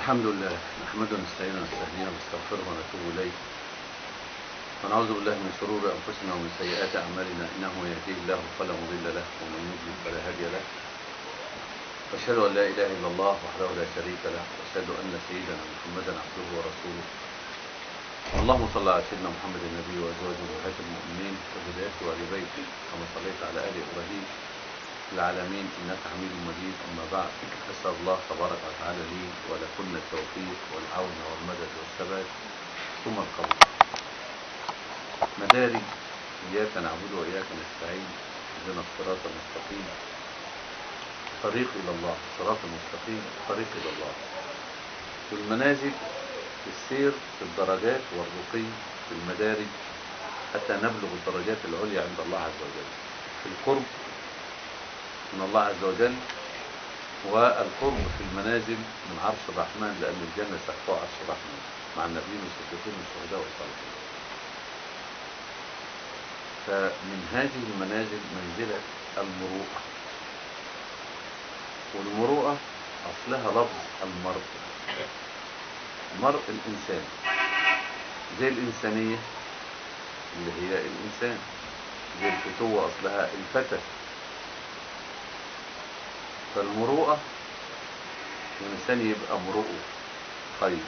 الحمد لله نحمده ونستعينه ونستهديه ونستغفره ونتوب إليه ونعوذ بالله من شرور أنفسنا ومن سيئات أعمالنا إنه يهديه الله فلا مضل له ومن يضلل فلا هادي له وأشهد أن لا إله إلا الله وحده لا شريك له وأشهد أن سيدنا محمدا عبده ورسوله اللهم صل على سيدنا محمد النبي وأزواجه وأمهات المؤمنين وذريته وآل بيته كما صليت على آل إبراهيم العالمين إنك حميد مجيد. أما بعد، أسأل الله تبارك وتعالى لي ولكن التوفيق والعون والمدد والثبات ثم القبول. مدارج إياك نعبد وإياك نستعين اهدنا الصراط المستقيم طريق إلى الله، صراط المستقيم طريق إلى الله. والمنازل في السير في الدرجات والرقي في المدارج حتى نبلغ الدرجات العليا عند الله عز وجل، في القرب من الله عز وجل والقرب في المنازل من عرش الرحمن، لأن الجنة سقفها عرش الرحمن مع النبيين والصديقين والشهداء والصالحين. فمن هذه المنازل منزلة المروءة، والمروءة أصلها لفظ المرء، مرء الإنسان زي الإنسانية اللي هي الإنسان، زي الفتوة أصلها الفتى. فالمروءة الإنسان يبقى مروء خير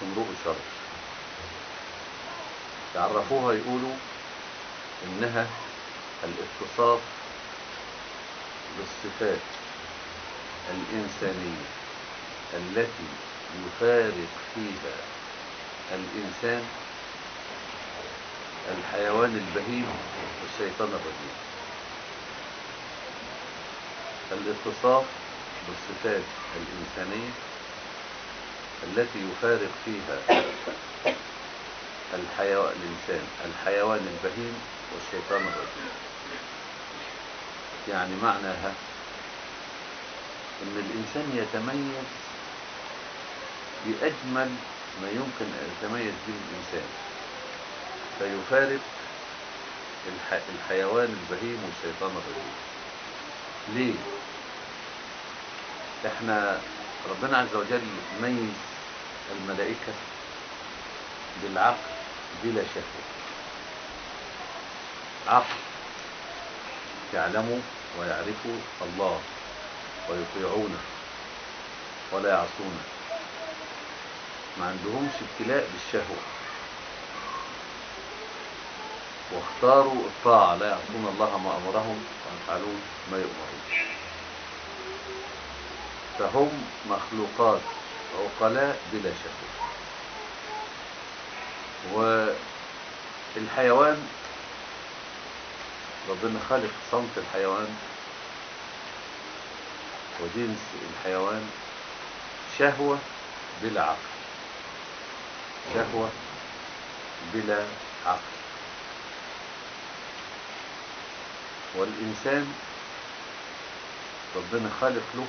مروء شر. يعرفوها يقولوا إنها الاتصاف بالصفات الإنسانية التي يفارق فيها الإنسان الحيوان البهيم والشيطان الرجيم. الاتصاف بالصفات الإنسانية التي يفارق فيها الإنسان الحيوان البهيم والشيطان الرجيم. يعني معناها إن الإنسان يتميز بأجمل ما يمكن أن يتميز به الإنسان، فيفارق الحيوان البهيم والشيطان الرجيم. ليه؟ احنا ربنا عز وجل ميز الملائكة بالعقل بلا شهوة، عقل يعلموا ويعرفوا الله ويطيعونه ولا يعصونه، ما عندهمش ابتلاء بالشهوة، واختاروا الطاعة لا يعصون الله ما أمرهم ويفعلون ما يؤمرون. فهم مخلوقات عقلاء بلا شهوة. والحيوان ربنا خالق صنف الحيوان وجنس الحيوان شهوة بلا عقل، شهوة بلا عقل. والإنسان ربنا خالق له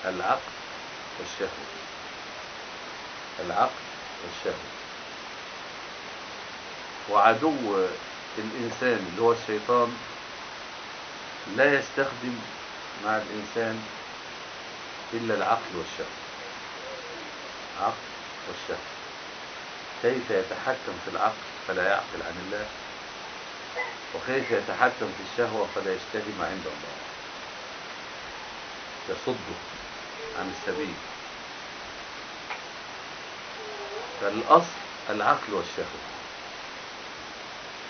العقل والشهوة، العقل والشهوة. وعدو الإنسان اللي هو الشيطان لا يستخدم مع الإنسان إلا العقل والشهوة، عقل والشهوة. كيف يتحكم في العقل فلا يعقل عن الله، وكيف يتحكم في الشهوة فلا يشتهي ما عند الله، يصده عن السبيل. فالأصل العقل والشهوة،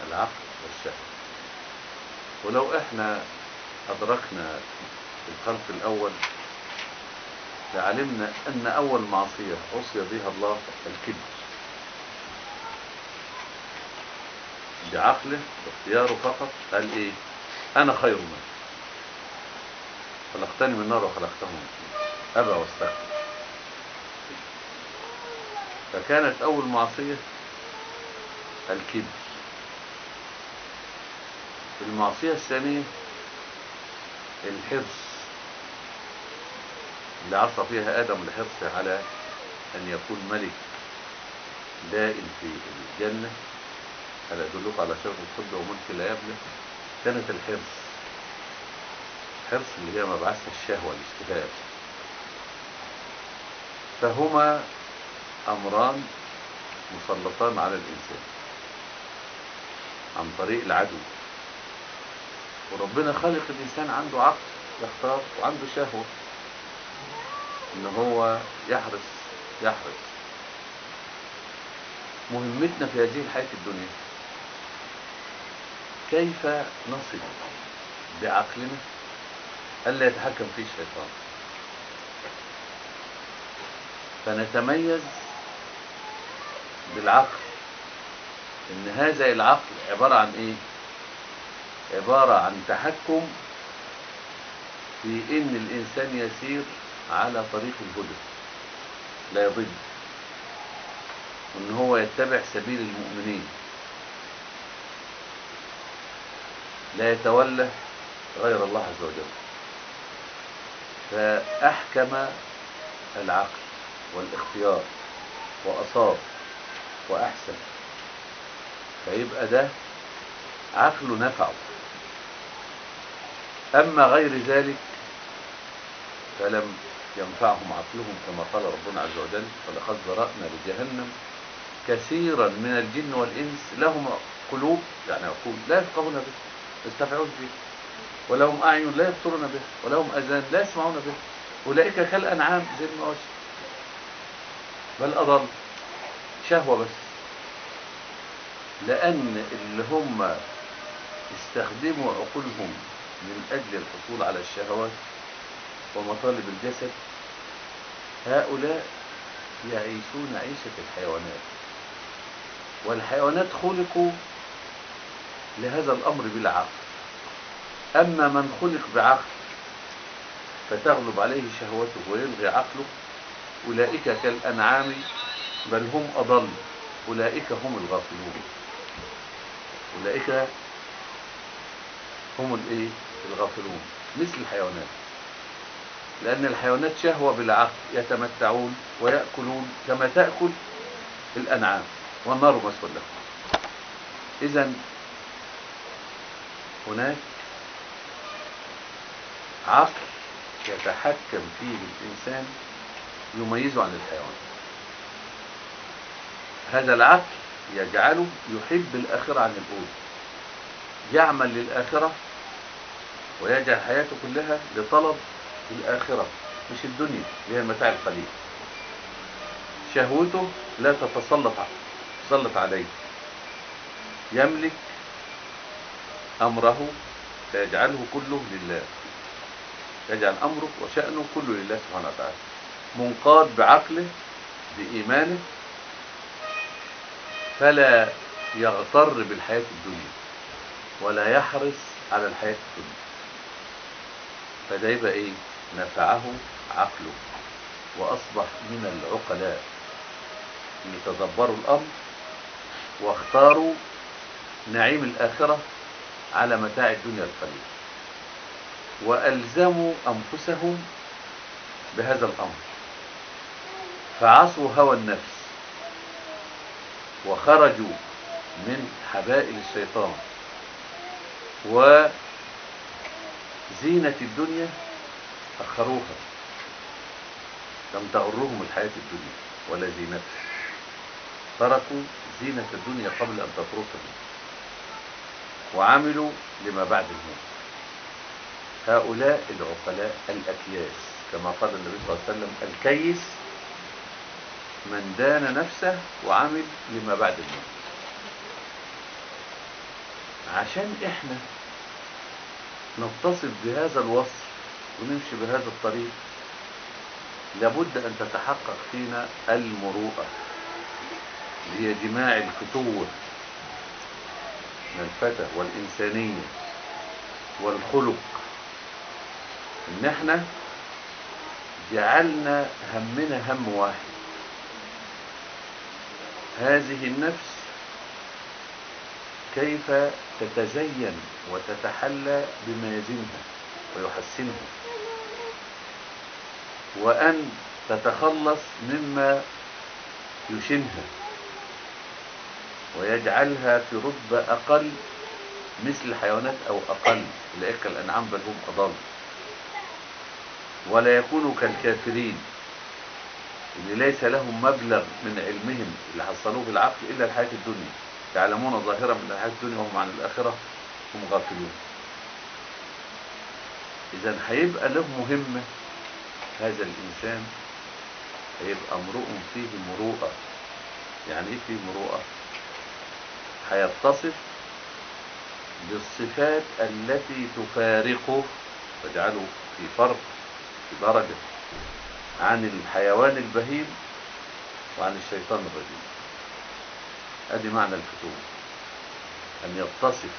العقل والشهوة. ولو احنا أدركنا الخلق الأول لعلمنا أن أول معصية عصي بها الله الكبر، بعقله باختياره فقط قال إيه؟ أنا خير منه، خلقتني من نار وخلقته من طين، أبى واستكبر. فكانت أول معصية الكبر. المعصية الثانية الحرص، اللي عصى فيها آدم الحرص على أن يكون ملك دائم في الجنة. هل أدلك على شرف الخلد وملك لا يبلى؟ كانت الحرص، الحرص اللي هي مبعث الشهوة الاشتهاء. فهما أمران مسلطان على الإنسان عن طريق العدو. وربنا خلق الإنسان عنده عقل يختار وعنده شهوة إن هو يحرص. مهمتنا في هذه الحياة الدنيا كيف نصل بعقلنا ألا يتحكم فيه الشيطان، فنتميز بالعقل. إن هذا العقل عبارة عن إيه؟ عبارة عن تحكم في إن الإنسان يسير على طريق الهدى لا يضل، وإن هو يتبع سبيل المؤمنين لا يتولى غير الله عز وجل. فأحكم العقل والاختيار وأصاب وأحسن، فيبقى ده عقله نفعه. أما غير ذلك فلم ينفعهم عقلهم، كما قال ربنا عز وجل: ولقد ذرأنا لجهنم كثيرا من الجن والإنس لهم قلوب، يعني عقول، لا يفقهون به يستفعون به، ولهم أعين لا يبصرون به، ولهم أذان لا يسمعون به، أولئك كالأنعام زي ما وجه، بل أضل، شهوة بس. لأن اللي هم استخدموا عقولهم من أجل الحصول على الشهوات ومطالب الجسد، هؤلاء يعيشون عيشة الحيوانات، والحيوانات خلقوا لهذا الأمر بلا عقل. أما من خلق بعقل فتغلب عليه شهوته ويلغي عقله، أولئك كالأنعام بل هم أضل، أولئك هم الغافلون، أولئك هم الغافلون، مثل الحيوانات. لأن الحيوانات شهوة بالعقل، يتمتعون ويأكلون كما تأكل الأنعام، والنار مسوى لهم. إذن هناك عقل يتحكم فيه الإنسان يميزه عن الحيوان. هذا العقل يجعله يحب الآخرة عن الأولى، يعمل للآخرة ويجعل حياته كلها لطلب الآخرة مش الدنيا اللي هي المتاع القليل. شهوته لا تتسلط عليه، يملك أمره فيجعله كله لله، يجعل أمره وشأنه كله لله سبحانه وتعالى، منقاد بعقله بإيمانه، فلا يغتر بالحياة الدنيا ولا يحرص على الحياة الدنيا. فده يبقى نفعه عقله وأصبح من العقلاء اللي تدبروا الأمر واختاروا نعيم الآخرة على متاع الدنيا القليل، وألزموا أنفسهم بهذا الأمر، فعصوا هوى النفس وخرجوا من حبائل الشيطان، وزينة الدنيا أخروها، لم تغرهم الحياة الدنيا ولا زينتها، تركوا زينة الدنيا قبل أن تتركهم وعملوا لما بعد الموت. هؤلاء العقلاء الأكياس، كما قال النبي صلى الله عليه وسلم: الكيس من دان نفسه وعمل لما بعد الموت. عشان احنا نتصف بهذا الوصف ونمشي بهذا الطريق، لابد أن تتحقق فينا المروءة، هي جماع الفتوة من الفتى والإنسانية والخلق. إن احنا جعلنا همنا هم واحد، هذه النفس كيف تتزين وتتحلى بما يزينها ويحسنها، وأن تتخلص مما يشنها ويجعلها في رتبة أقل مثل الحيوانات أو أقل، أولئك الأنعام بل هم أضل، ولا يكونوا كالكافرين اللي ليس لهم مبلغ من علمهم اللي حصلوه بالعقل إلا الحياة الدنيا، يعلمون ظاهرا من الحياة الدنيا وهم عن الآخرة هم غافلون. إذا هيبقى له مهمة هذا الإنسان، هيبقى امرؤ فيه مروءة. يعني إيه فيه مروءة؟ هيتصف بالصفات التي تفارقه، تجعله في فرق، في درجة عن الحيوان البهيم وعن الشيطان الرجيم. ادي معنى الفتون، ان يتصف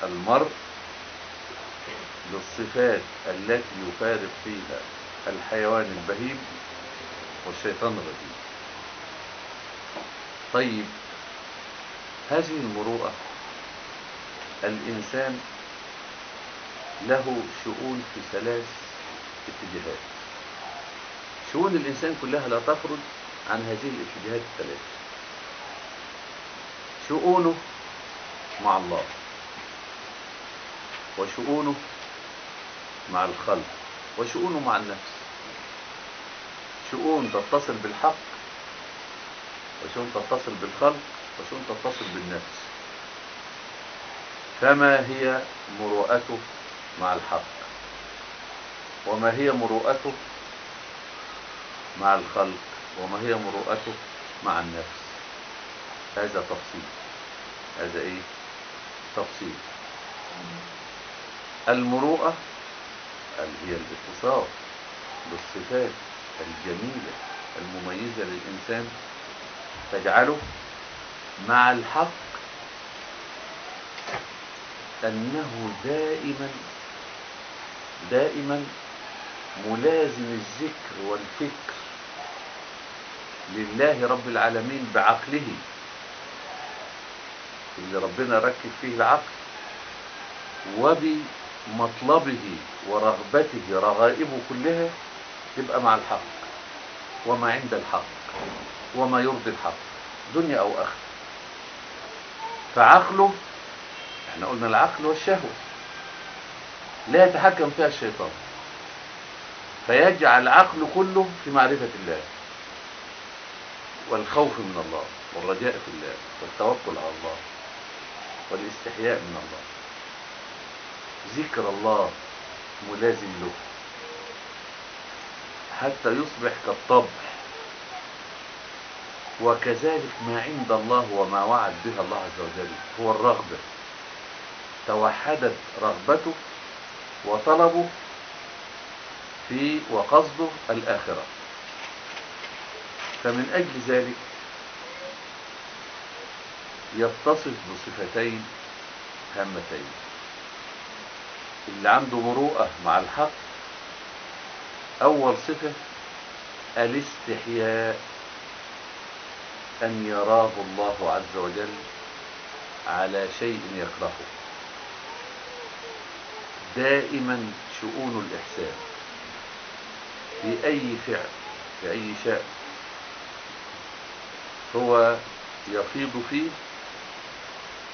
المرء بالصفات التي يفارق فيها الحيوان البهيم والشيطان الرجيم. طيب، هذه المروءة الإنسان له شؤون في 3 اتجاهات. شؤون الإنسان كلها لا تخرج عن هذه الاتجاهات ال3. شؤونه مع الله، وشؤونه مع الخلق، وشؤونه مع النفس. شؤون تتصل بالحق، وشؤون تتصل بالخلق، وشؤون تتصل بالنفس. فما هي مروءته مع الحق؟ وما هي مروءته مع الخلق؟ وما هي مروءته مع النفس؟ هذا تفصيل. هذا ايه؟ تفصيل. المروءة هي الاتصاف بالصفات الجميلة المميزة للإنسان، تجعله مع الحق أنه دائما ملازم الذكر والفكر لله رب العالمين بعقله، اللي ربنا ركب فيه العقل، وبمطلبه ورغبته، رغائبه كلها تبقى مع الحق وما عند الحق وما يرضي الحق، دنيا أو آخرة. فعقله، احنا قلنا العقل والشهوة لا يتحكم فيها الشيطان، فيجعل عقله كله في معرفة الله والخوف من الله والرجاء في الله والتوكل على الله والاستحياء من الله. ذكر الله ملازم له حتى يصبح كالطبع. وكذلك ما عند الله وما وعد به الله عز وجل هو الرغبة. توحدت رغبته وطلبه في وقصده الآخرة. فمن أجل ذلك يتصف بصفتين هامتين. اللي عنده مروءة مع الحق، أول صفة الاستحياء، أن يراه الله عز وجل على شيء يكرهه. دائما شؤون الإحسان في أي فعل، في أي شيء هو يفيض فيه،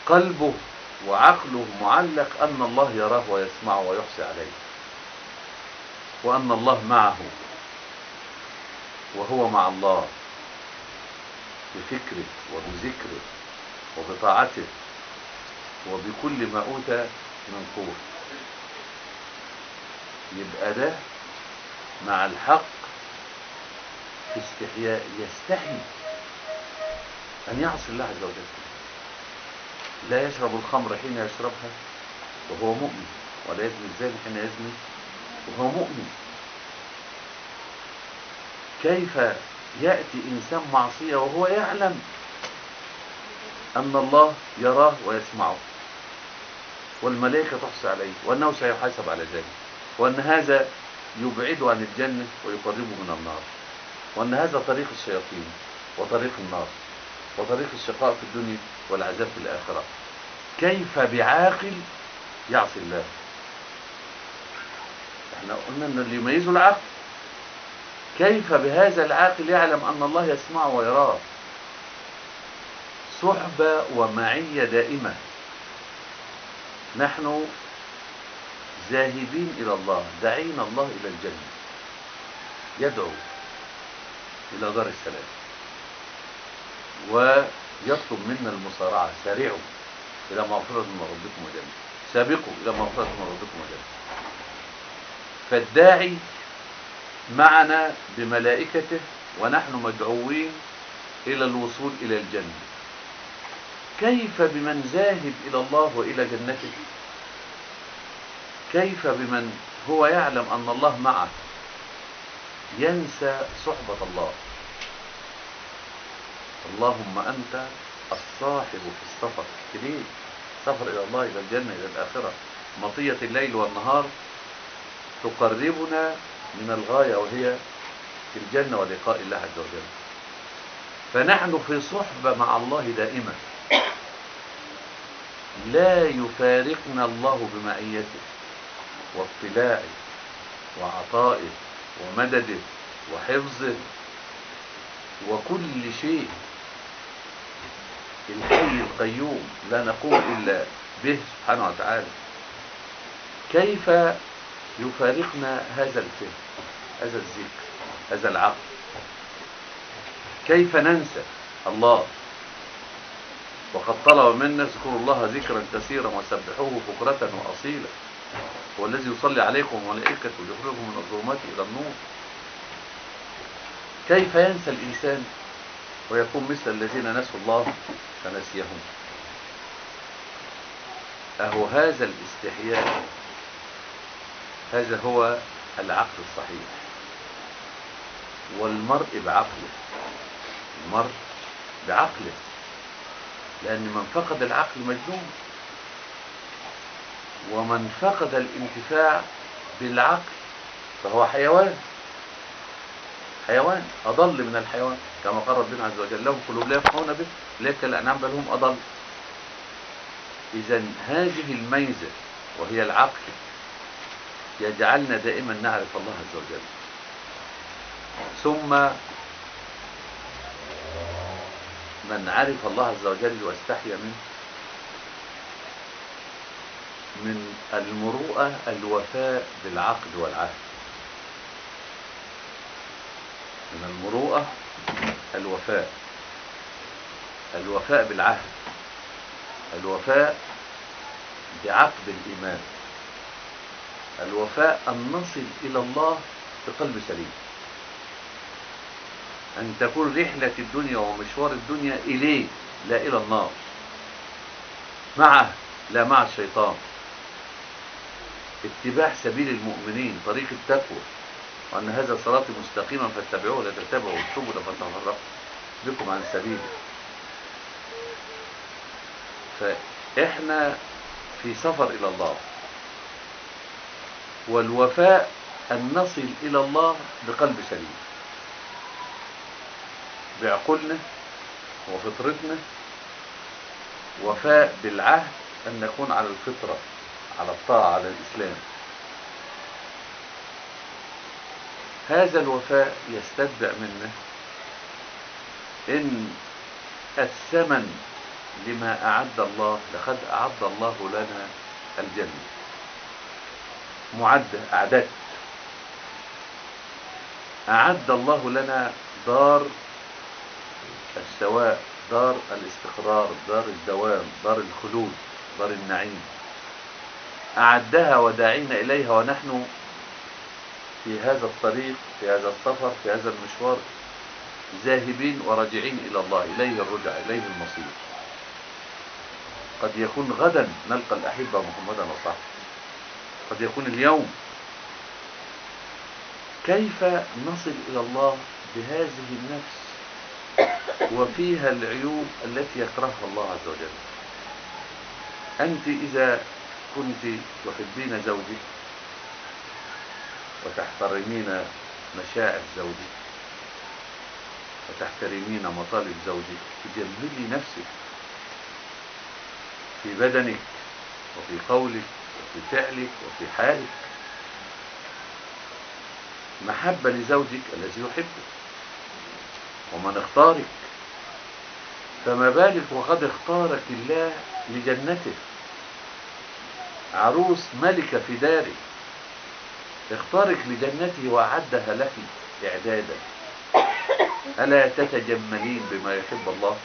قلبه وعقله معلق أن الله يراه ويسمعه ويحصي عليه، وأن الله معه وهو مع الله بفكره وبذكره وبطاعته وبكل ما أوتى من قوة. يبقى ده مع الحق في استحياء، يستحي أن يعصي الله عز وجل. لا يشرب الخمر حين يشربها وهو مؤمن، ولا يزني الزاني حين يزني وهو مؤمن. كيف يأتي إنسان معصية وهو يعلم أن الله يراه ويسمعه والملائكة تحصي عليه وأنه سيحاسب على ذلك، وأن هذا يبعده عن الجنة ويقربه من النار، وأن هذا طريق الشياطين وطريق النار وطريق الشقاء في الدنيا والعذاب في الآخرة. كيف بعاقل يعصي الله؟ احنا قلنا أن اللي يميزه العقل. كيف بهذا العاقل يعلم أن الله يسمعه ويراه؟ صحبة ومعية دائمة. نحن ذاهبين إلى الله، دعينا الله إلى الجنة، يدعو إلى دار السلام، ويطلب منا المسارعة، سارعوا إلى مغفرة من ربكم وجنة، سابقوا إلى مغفرة من ربكم وجنة. فالداعي معنا بملائكته، ونحن مدعوين إلى الوصول إلى الجنة. كيف بمن ذاهب إلى الله وإلى جنته؟ كيف بمن هو يعلم أن الله معه ينسى صحبة الله؟ اللهم أنت الصاحب في السفر إليه، سفر إلى الله، إلى الجنة، إلى الآخرة. مطية الليل والنهار تقربنا من الغاية، وهي في الجنة ولقاء الله عز وجل. فنحن في صحبة مع الله دائما، لا يفارقنا الله بمعيته واطلاعه وعطائه ومدده وحفظه وكل شيء. الحي القيوم لا نقوم إلا به سبحانه وتعالى. كيف يفارقنا هذا الفهم، هذا الذكر، هذا العقل؟ كيف ننسى الله؟ وقد طلب منا اذكروا الله ذكرا كثيرا وسبحوه بكرة وأصيلا، هو الذي يصلي عليكم وملائكته ويخرجكم من الظلمات إلى النور. كيف ينسى الإنسان ويكون مثل الذين نسوا الله فنسيهم؟ أهو هذا الاستحياء، هذا هو العقل الصحيح. والمرء بعقله، المرء بعقله، لأن من فقد العقل مجنون، ومن فقد الانتفاع بالعقل فهو حيوان، حيوان أضل من الحيوان، كما قال ربنا عز وجل لهم قلوب لا يفقهون به أولئك كالأنعام بل هم أضل. إذن هذه الميزة وهي العقل يجعلنا دائما نعرف الله عز وجل. ثم من عرف الله عز وجل واستحيا منه، من المروءة الوفاء بالعقد والعهد. من المروءة الوفاء بالعهد، الوفاء بعقد الإيمان، الوفاء أن نصل إلى الله بقلب سليم، أن تكون رحلة الدنيا ومشوار الدنيا إليه لا إلى النار، معه لا مع الشيطان. اتباع سبيل المؤمنين، طريق التقوى، وأن هذا صراطي مستقيما فاتبعوه ولا تتبعوا السبل فتفرق بكم عن سبيله. فإحنا في سفر إلى الله، والوفاء أن نصل إلى الله بقلب سليم، بعقولنا وفطرتنا. وفاء بالعهد أن نكون على الفطرة، على الطاعة، على الإسلام. هذا الوفاء يستتبع منا إن الثمن لما أعد الله، لقد أعد الله لنا الجنة، معدة، أعد الله لنا دار السواء، دار الاستقرار، دار الدوام، دار الخلود، دار النعيم. أعدها وداعينا إليها، ونحن في هذا الطريق، في هذا السفر، في هذا المشوار، ذاهبين وراجعين إلى الله، إليه الرجع، إليه المصير. قد يكون غدا نلقى الأحبة محمدا وصحبه، قد يكون اليوم. كيف نصل إلى الله بهذه النفس وفيها العيوب التي يكرهها الله عز وجل؟ أنت إذا كنت تحبين زوجك وتحترمين مشاعر زوجك وتحترمين مطالب زوجك، تجملي نفسك في بدنك وفي قولك وفي فعلك وفي حالك، محبة لزوجك الذي يحبك ومن اختارك. فما بالك وقد اختارك الله لجنته، عروس ملكة في داره، اختارك لجنته وأعدها لك إعدادا. ألا تتجملين بما يحب الله؟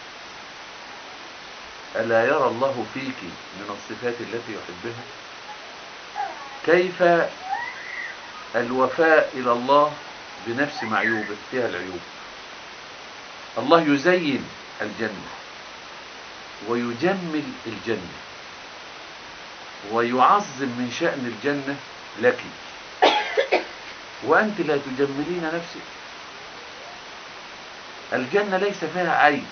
ألا يرى الله فيك من الصفات التي يحبها؟ كيف الوفاء إلى الله بنفس معيوبة فيها العيوب؟ الله يزين الجنة ويجمل الجنة ويعظم من شأن الجنة لك، وأنت لا تجملين نفسك. الجنة ليس فيها عيب،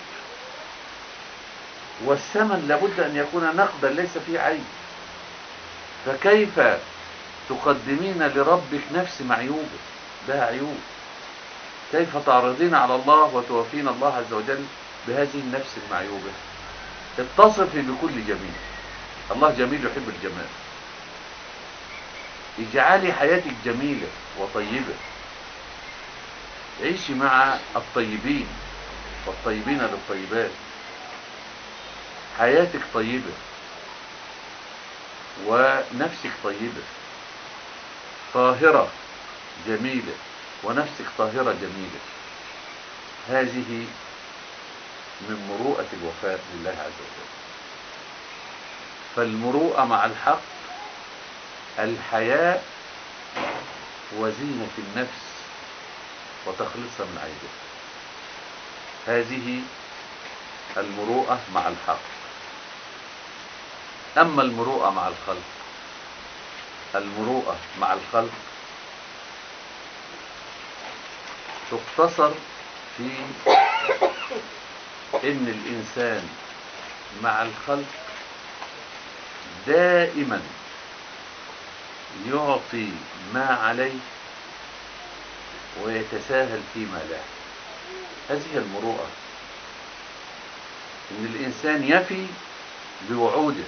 والثمن لابد أن يكون نقدا ليس فيه عيب، فكيف تقدمين لربك نفس معيوبة لها عيوب؟ كيف تعرضين على الله وتوفين الله عز وجل بهذه النفس المعيوبة؟ اتصفي بكل جميل، الله جميل يحب الجمال. اجعلي حياتك جميلة وطيبة، عيشي مع الطيبين والطيبين للطيبات، حياتك طيبة ونفسك طيبة طاهرة جميلة، ونفسك طاهرة جميلة. هذه من مروءة الوفاء لله عز وجل. فالمروءة مع الحق، الحياء وزينة النفس وتخلصها من عيبها. هذه المروءة مع الحق. أما المروءة مع الخلق، المروءة مع الخلق تقتصر في إن الإنسان مع الخلق دائما يعطي ما عليه ويتساهل فيما لا. هذه المروءة، إن الإنسان يفي بوعوده،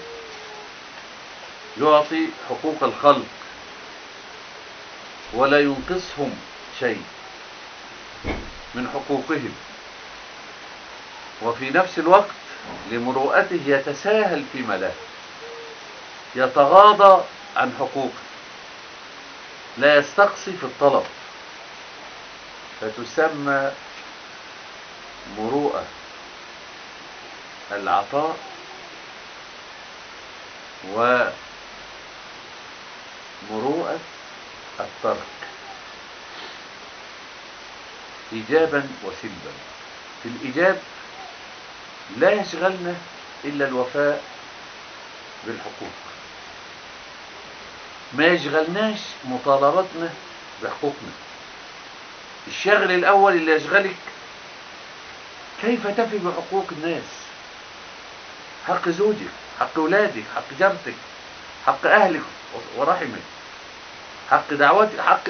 يعطي حقوق الخلق ولا ينقصهم شيء من حقوقهم، وفي نفس الوقت لمروءته يتساهل فيما لا، يتغاضى عن حقوقه، لا يستقصي في الطلب، فتسمى مروءة العطاء ومروءة الترك، إيجابا وسلبا. في الإيجاب لا يشغلنا إلا الوفاء بالحقوق، ما يشغلناش مطالبتنا بحقوقنا. الشغل الأول اللي يشغلك كيف تفي بحقوق الناس، حق زوجك، حق أولادك، حق جارتك، حق أهلك ورحمك، حق دعوتك، حق.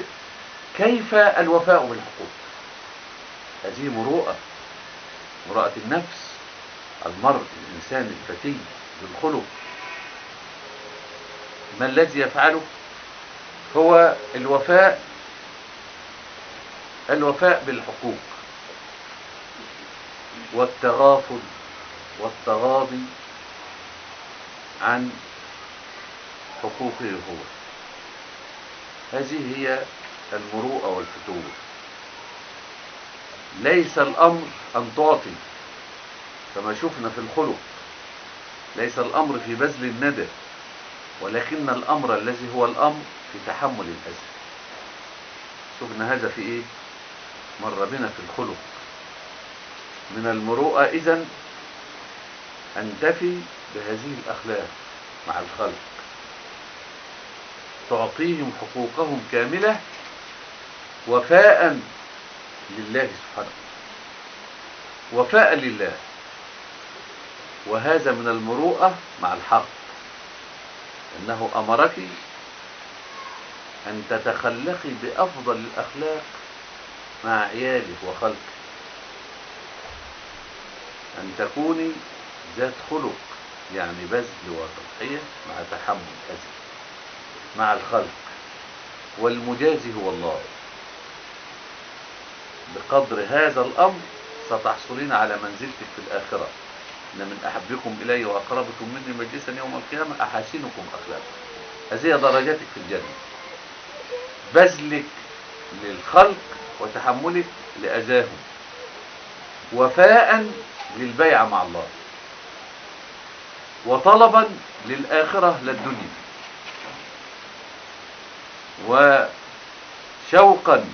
كيف الوفاء بالحقوق؟ هذه مروءة، مروءة النفس. المرء الإنسان الفتي بالخلق ما الذي يفعله؟ هو الوفاء بالحقوق والتغافل والتغاضي عن حقوقه هو. هذه هي المروءة والفتوة. ليس الأمر أن تعطي كما شفنا في الخلق، ليس الأمر في بذل الندى، ولكن الأمر الذي هو الأمر في تحمل الأذى. شفنا هذا في إيه؟ مر بنا في الخلق. من المروءة إذن أن تفي بهذه الأخلاق مع الخلق، تعطيهم حقوقهم كاملة وفاء لله سبحانه، وفاء لله. وهذا من المروءة مع الحق، أنه أمرك أن تتخلقي بأفضل الأخلاق مع عياله وخلقه، أن تكوني ذات خلق، يعني بذل وتضحية مع تحمل الأذى مع الخلق. والمجازي هو الله. بقدر هذا الأمر ستحصلين على منزلتك في الآخرة. إن من أحبكم إلي وأقربكم مني مجلسا يوم القيامة أحاسنكم أخلاقا. هذه درجاتك في الجنة، بذلك للخلق وتحملك لأذاهم وفاء للبيعة مع الله، وطلبا للآخرة للدنيا، وشوقا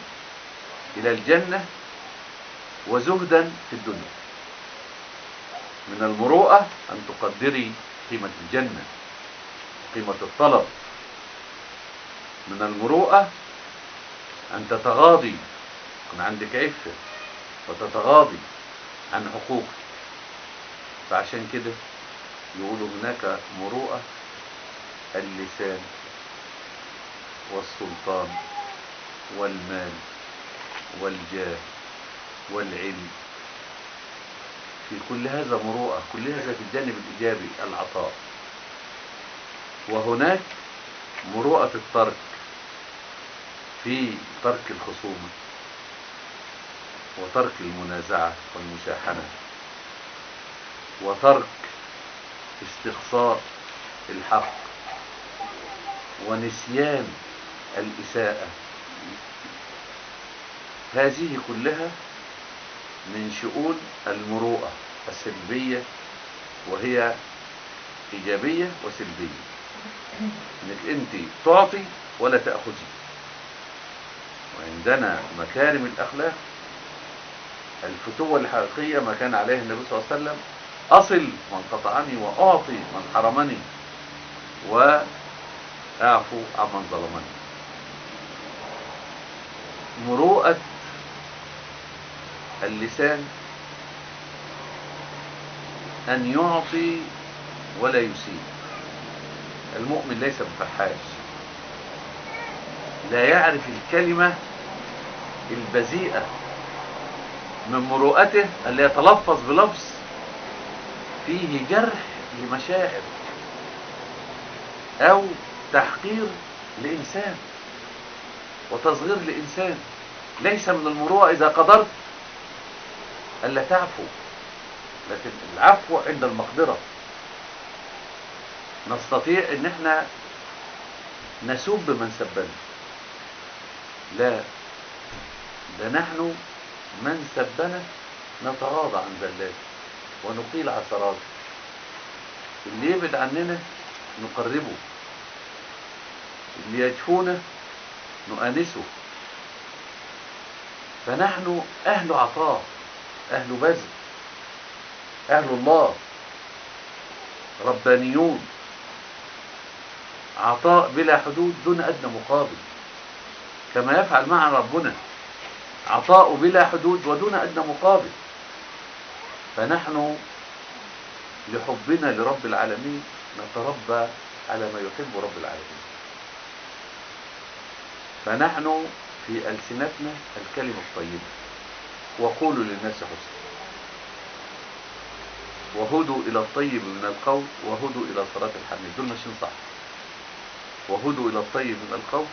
إلى الجنة، وزهدا في الدنيا. من المروءة أن تقدري قيمة الجنة، قيمة الطلب. من المروءة أن تتغاضي، يكون عندك عفة وتتغاضي عن حقوقك. فعشان كده يقولوا هناك مروءة اللسان والسلطان والمال والجاه والعلم، في كل هذا مروءة، كل هذا في الجانب الإيجابي العطاء. وهناك مروءة الترك، في ترك الخصومة وترك المنازعة والمشاحنة، وترك استقصاء الحق، ونسيان الإساءة. هذه كلها من شؤون المروءة السلبية، وهي إيجابية وسلبية. إنك أنت تعطي ولا تأخذي. وعندنا مكارم الأخلاق الفتوة الحقيقية ما كان عليه النبي صلى الله عليه وسلم: أصل من قطعني، وأعطي من حرمني، وأعفو عمن ظلمني. مروءة اللسان أن يعطي ولا يسيء. المؤمن ليس بفحاش، لا يعرف الكلمة البذيئة. من مروءته أن لا يتلفظ بلفظ فيه جرح لمشاعر أو تحقير لإنسان وتصغير لإنسان. ليس من المروءة إذا قدرت ألا تعفو، لكن العفو عند المقدرة. نستطيع ان احنا نسب من سبنا، لا، ده نحن من سبنا نتغاضى عن ذلاته ونقيل عثراته. اللي يبعد عننا نقربه، اللي يجفونا نؤانسه. فنحن أهل عطاء، أهل بذل، أهل الله، ربانيون، عطاء بلا حدود دون أدنى مقابل، كما يفعل معنا ربنا، عطاء بلا حدود ودون أدنى مقابل. فنحن لحبنا لرب العالمين نتربى على ما يحب رب العالمين. فنحن في ألسنتنا الكلمة الطيبة: وقولوا للناس حسنا، وهدوا إلى الطيب من القول، وهدوا إلى صراط الحميد. دول ماشيين صح. وهدوا إلى الطيب من القول،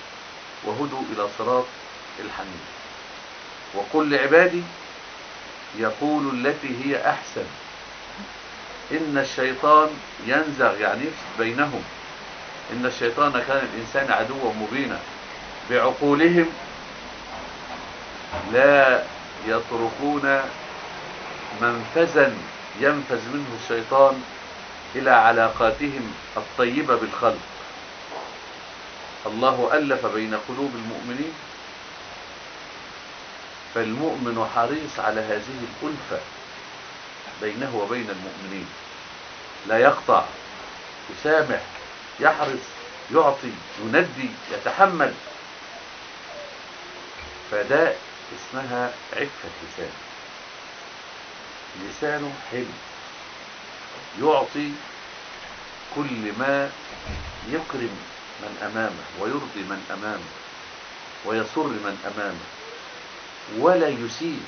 وهدوا إلى صراط الحميد. وقل لعبادي يقول التي هي أحسن إن الشيطان ينزغ، يعني يفسد بينهم. إن الشيطان كان الإنسان عدوا مبينا. بعقولهم لا يتركون منفذا ينفذ منه الشيطان إلى علاقاتهم الطيبة بالخلق. الله ألف بين قلوب المؤمنين، فالمؤمن حريص على هذه الألفة بينه وبين المؤمنين، لا يقطع، يسامح، يحرص، يعطي، يندي، يتحمل. فده اسمها عفة لسان. لسانه حلو، يعطي كل ما يكرم من أمامه ويرضي من أمامه ويسر من أمامه، ولا يسيء.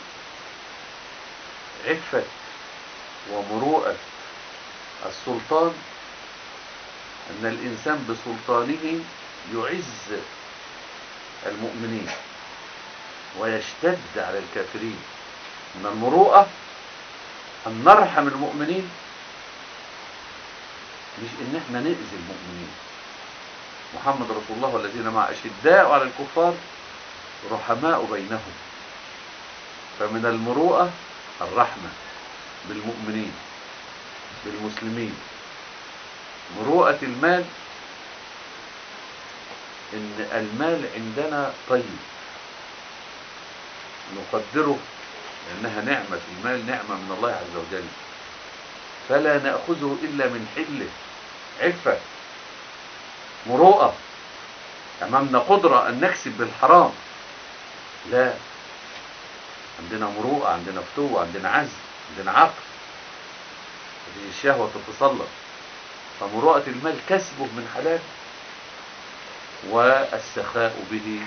عفة ومروءة السلطان أن الإنسان بسلطانه يعز المؤمنين ويشتد على الكافرين. من المروءة أن نرحم المؤمنين، مش إن احنا نؤذي المؤمنين. محمد رسول الله والذين معه أشداء على الكفار رحماء بينهم. فمن المروءة الرحمة بالمؤمنين بالمسلمين. مروءة المال إن المال عندنا طيب نقدره لأنها نعمة، المال نعمة من الله عز وجل، فلا نأخذه إلا من حله، عفة مروءة. أمامنا قدرة أن نكسب بالحرام، لا، عندنا مروءة، عندنا فتوة، عندنا عزم، عندنا عقل، هذه الشهوة تتسلط. فمروءة المال كسبه من حلال والسخاء به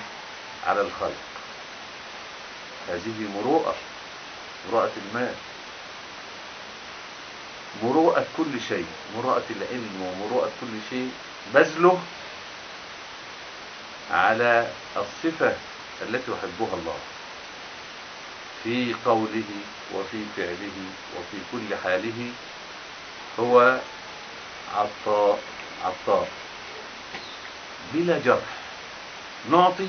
على الخلق، هذه مروءة المال. مروءة كل شيء، مروءة العلم ومروءة كل شيء، بذله على الصفة التي يحبها الله في قوله وفي فعله وفي كل حاله. هو عطاء بلا جرح، نعطي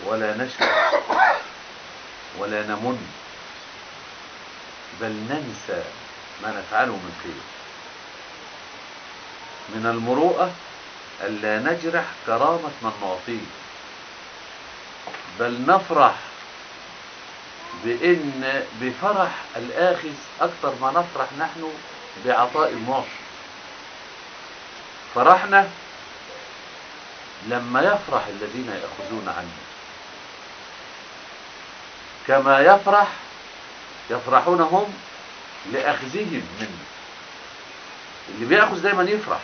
ولا نشكر ولا نمن، بل ننسى ما نفعله من خير. من المروءة ألا نجرح كرامة من نعطيه، بل نفرح بفرح الآخذ أكثر ما نفرح نحن بعطاء المعطي. فرحنا لما يفرح الذين يأخذون عنه، كما يفرحون هم لأخذهم منه. اللي بيأخذ دايما يفرح.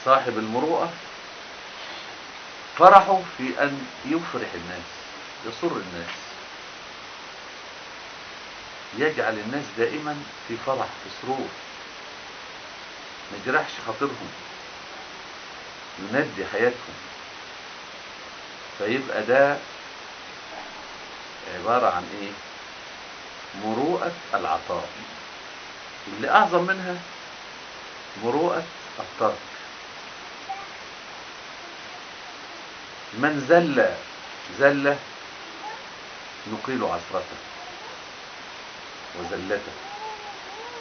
صاحب المروءة فرحه في أن يفرح الناس، يسر الناس، يجعل الناس دائما في فرح، في سرور، ما يجرحش خاطرهم، يندي حياتهم. فيبقى ده عبارة عن ايه؟ مروءة العطاء. اللي اعظم منها مروءة الترك. من زل نقيل عثرته وزلته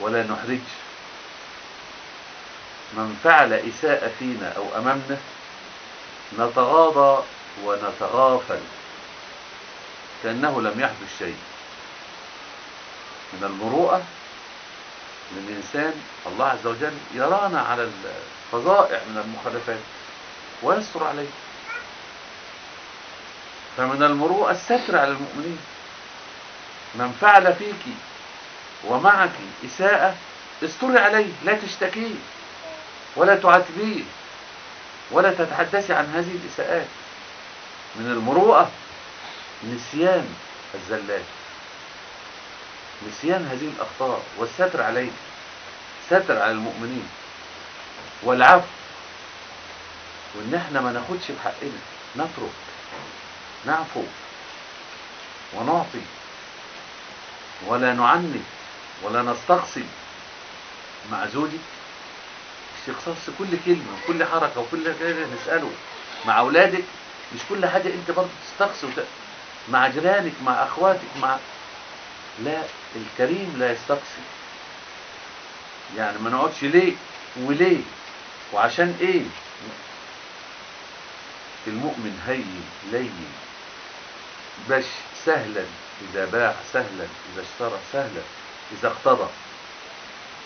ولا نحرج. من فعل إساءة فينا أو أمامنا نتغاضى ونتغافل كأنه لم يحدث شيء. من المروءة للإنسان الله عز وجل يرانا على الفظائع من المخالفات ويستر عليه. فمن المروءة الستر على المؤمنين. من فعل فيك ومعك إساءة استري عليه، لا تشتكيه ولا تعاتبيه ولا تتحدثي عن هذه الإساءات. من المروءة نسيان الزلات، نسيان هذه الأخطاء والستر عليه، ستر على المؤمنين، والعفو، وإن احنا ما ناخدش بحقنا، نترك، نعفو ونعطي ولا نعني ولا نستقصي. مع زوجي استقصاص كل كلمة وكل حركة وكل كلمة نسأله. مع أولادك مش كل حاجة أنت برضه تستقصي مع جيرانك، مع أخواتك، لا، الكريم لا يستقصي. يعني ما نقعدش ليه وليه وعشان ايه. المؤمن هين لين، بش سهلا إذا باع، سهلا إذا اشترى، سهلا إذا اقتضى.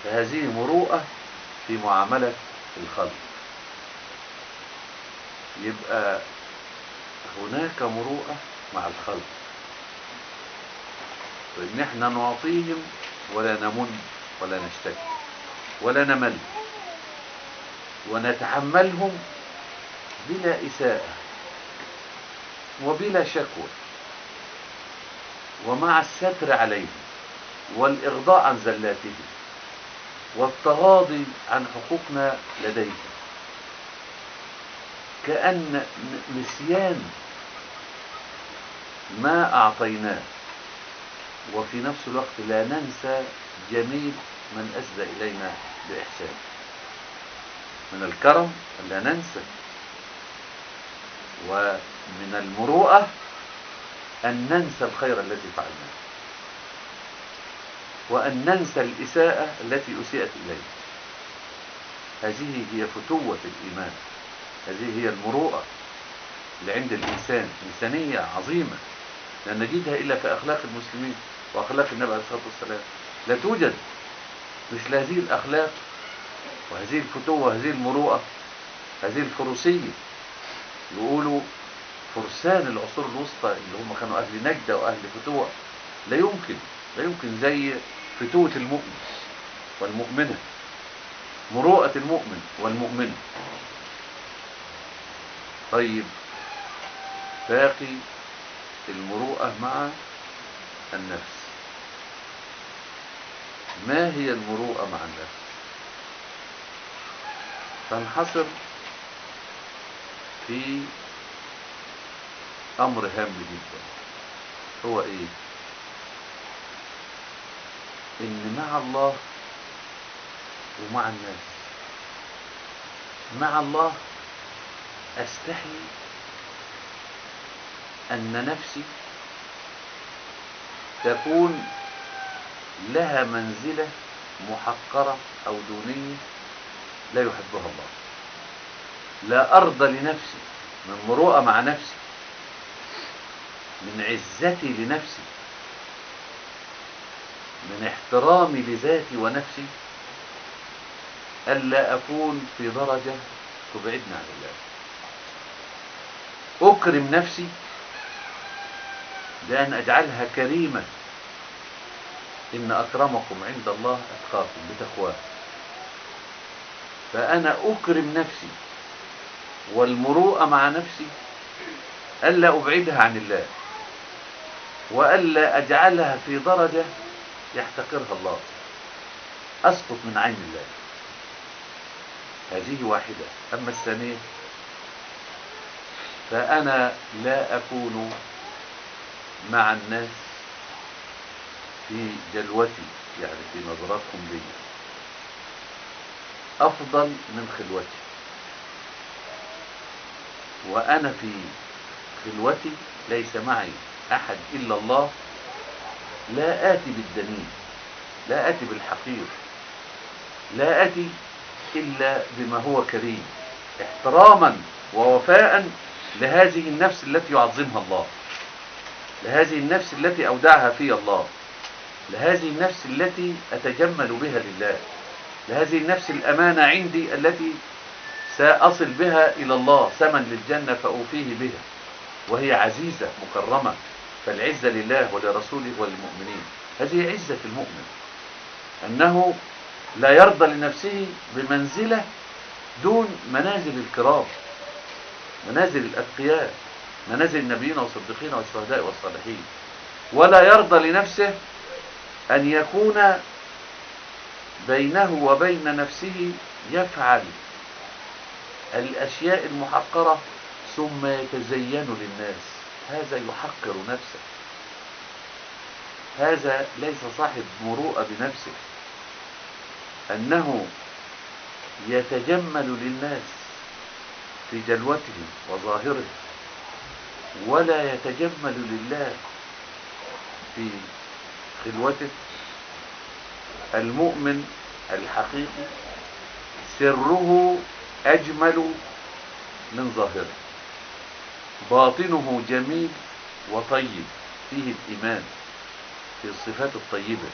فهذه مروءة في معاملة الخلق. يبقى هناك مروءة مع الخلق، وإن احنا نعطيهم ولا نمن ولا نشتكي ولا نمل، ونتحملهم بلا إساءة وبلا شكوى، ومع الستر عليهم والإغضاء عن زلاتهم والتغاضي عن حقوقنا لديهم، كأن نسيان ما أعطيناه، وفي نفس الوقت لا ننسى جميل من أسدى إلينا بإحسان. من الكرم لا ننسى. ومن المروءة أن ننسى الخير الذي فعلناه، وأن ننسى الإساءة التي أسيئت إلينا. هذه هي فتوة الإيمان، هذه هي المروءة اللي عند الإنسان، إنسانية عظيمة لا نجدها إلا في أخلاق المسلمين وأخلاق النبي عليه الصلاة والسلام. لا توجد مثل هذه الأخلاق وهذه الفتوة وهذه المروءة، هذه الفروسية. يقولوا فرسان العصور الوسطى اللي هم كانوا أهل نجدة وأهل فتوة، لا يمكن زي فتوة المؤمن والمؤمنة، مروءة المؤمن والمؤمنة. طيب، باقي المروءة مع النفس. ما هي المروءة مع النفس؟ تنحصر في أمر هام جدا، هو إيه؟ إن مع الله ومع الناس. مع الله أستحي أن نفسي تكون لها منزلة محقرة أو دونية لا يحبها الله. لا أرضى لنفسي، من مروءة مع نفسي، من عزتي لنفسي، من احترامي لذاتي ونفسي، ألا أكون في درجة تبعدنا عن الله. أكرم نفسي بأن أجعلها كريمة. إن أكرمكم عند الله أتقاكم بتقواه. فأنا أكرم نفسي، والمروءة مع نفسي ألا أبعدها عن الله، وألا أجعلها في درجة يحتقرها الله، أسقط من عين الله. هذه واحدة. أما الثانية فأنا لا أكون مع الناس في جلوتي، يعني في نظراتهم لي، أفضل من خلوتي. وأنا في خلوتي ليس معي أحد إلا الله، لا آتي بالدنيء، لا آتي بالحقير، لا آتي إلا بما هو كريم، احتراما ووفاء لهذه النفس التي يعظمها الله، لهذه النفس التي أودعها في الله، لهذه النفس التي أتجمل بها لله، لهذه النفس الأمانة عندي التي سأصل بها إلى الله ثمن للجنة فأوفيه بها، وهي عزيزة مكرمة، فالعزة لله ولرسوله وللمؤمنين. هذه عزة المؤمن، أنه لا يرضى لنفسه بمنزلة دون منازل الكرام، منازل الأتقياء، منازل النبيين والصديقين والشهداء والصالحين. ولا يرضى لنفسه أن يكون بينه وبين نفسه يفعل الأشياء المحقرة ثم يتزين للناس. هذا يحقر نفسه، هذا ليس صاحب مروءة بنفسه، أنه يتجمل للناس في جلوته وظاهره، ولا يتجمل لله في خلوته. المؤمن الحقيقي سره أجمل من ظاهره، باطنه جميل وطيب، فيه الإيمان، فيه الصفات الطيبة،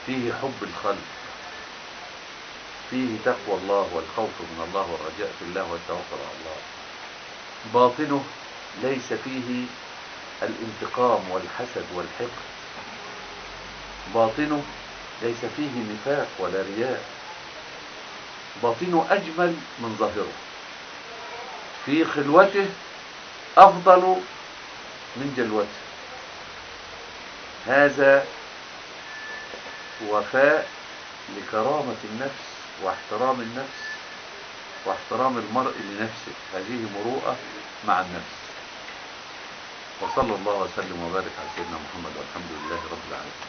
فيه حب الخلق، فيه تقوى الله والخوف من الله والرجاء في الله والتوكل على الله. باطنه ليس فيه الانتقام والحسد والحقد، باطنه ليس فيه نفاق ولا رياء، باطنه أجمل من ظاهره، في خلوته أفضل من جلوته. هذا وفاء لكرامة النفس واحترام النفس واحترام المرء لنفسه. هذه مروءة مع النفس. وصلى الله وسلم وبارك على سيدنا محمد والحمد لله رب العالمين.